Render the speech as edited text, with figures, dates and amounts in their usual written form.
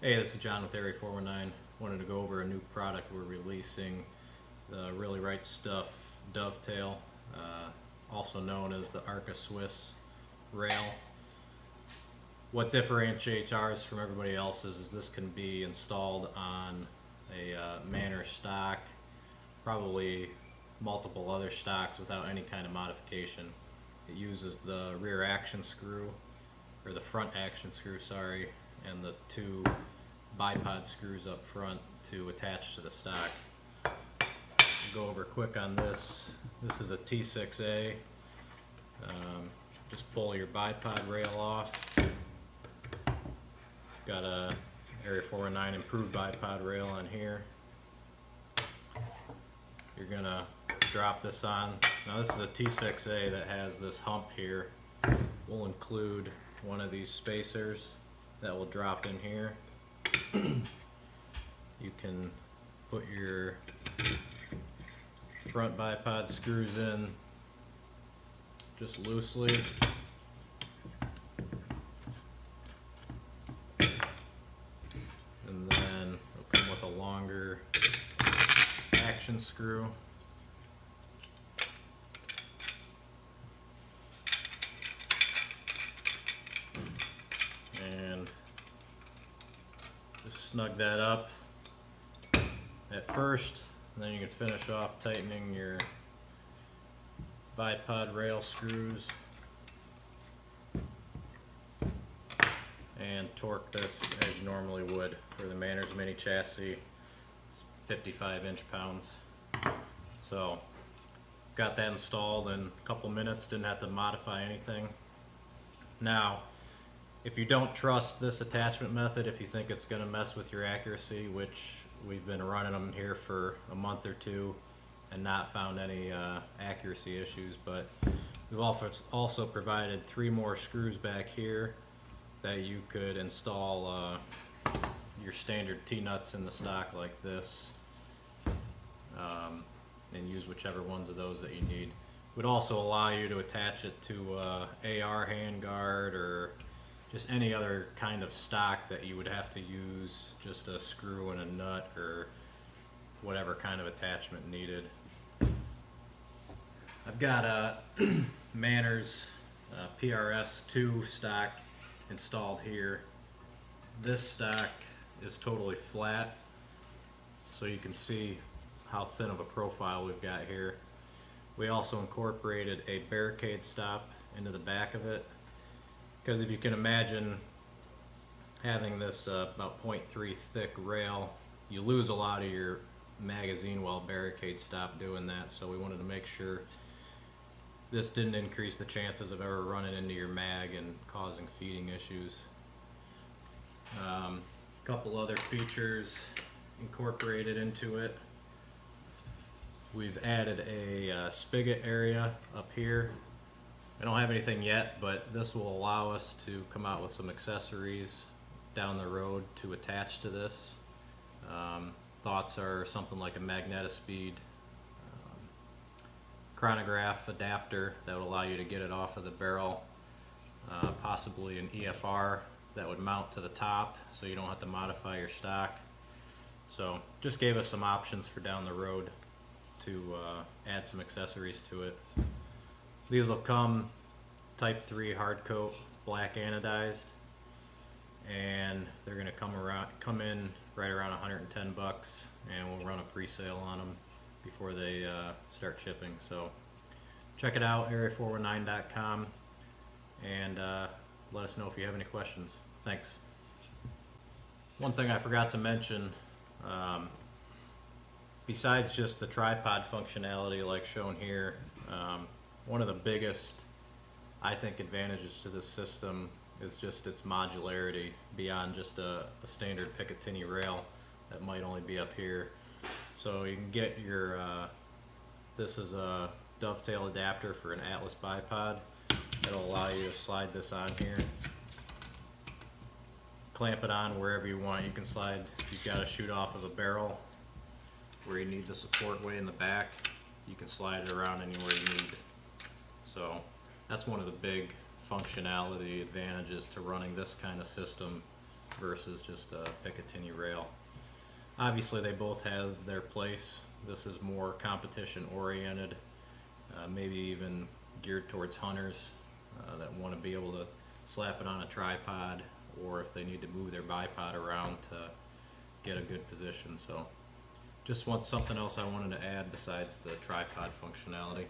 Hey, this is John with Area 419. Wanted to go over a new product we're releasing, the Really Right Stuff Dovetail, also known as the ARCA Swiss rail. What differentiates ours from everybody else's is this can be installed on a Manor stock, probably multiple other stocks without any kind of modification. It uses the rear action screw, or the front action screw, sorry, and the two bipod screws up front to attach to the stock. Go over quick on this. This is a T6A. Just pull your bipod rail off. Got a Area 419 improved bipod rail on here. You're gonna drop this on. Now this is a T6A that has this hump here. We'll include one of these spacers that will drop in here. You can put your front bipod screws in just loosely. And then it'll come with a longer action screw. And just snug that up at first, and then you can finish off tightening your bipod rail screws and torque this as you normally would for the Manners Mini chassis. It's 55 inch-pounds. So got that installed in a couple minutes, didn't have to modify anything. Now, if you don't trust this attachment method, if you think it's going to mess with your accuracy, which we've been running them here for a month or two and not found any accuracy issues, but we've also provided 3 more screws back here that you could install your standard T-nuts in the stock like this, and use whichever ones of those that you need. Would also allow you to attach it to AR handguard or just any other kind of stock that you would have to use just a screw and a nut or whatever kind of attachment needed. I've got a Manners PRS2 stock installed here. This stock is totally flat, so you can see how thin of a profile we've got here. We also incorporated a barricade stop into the back of it, because if you can imagine having this about 0.3 thick rail, you lose a lot of your magazine while barricade stop doing that. So we wanted to make sure this didn't increase the chances of ever running into your mag and causing feeding issues. A couple other features incorporated into it. We've added a spigot area up here. I don't have anything yet, but this will allow us to come out with some accessories down the road to attach to this. Thoughts are something like a magnetospeed chronograph adapter that would allow you to get it off of the barrel, possibly an EFR that would mount to the top so you don't have to modify your stock. So just gave us some options for down the road to add some accessories to it. These will come Type 3 hard coat, black anodized, and they're going to come in right around 110 bucks, and we'll run a pre-sale on them before they start shipping. So check it out, area419.com, and let us know if you have any questions. Thanks. One thing I forgot to mention, besides just the tripod functionality like shown here, one of the biggest, I think, advantages to this system is just its modularity beyond just a standard Picatinny rail that might only be up here. So you can get your, this is a dovetail adapter for an Atlas bipod. It'll allow you to slide this on here, clamp it on wherever you want. You can slide, if you've got to shoot off of a barrel where you need the support way in the back, you can slide it around anywhere you need. So that's one of the big functionality advantages to running this kind of system versus just a Picatinny rail. Obviously they both have their place. This is more competition oriented, maybe even geared towards hunters that want to be able to slap it on a tripod, or if they need to move their bipod around to get a good position. So just something else I wanted to add besides the tripod functionality.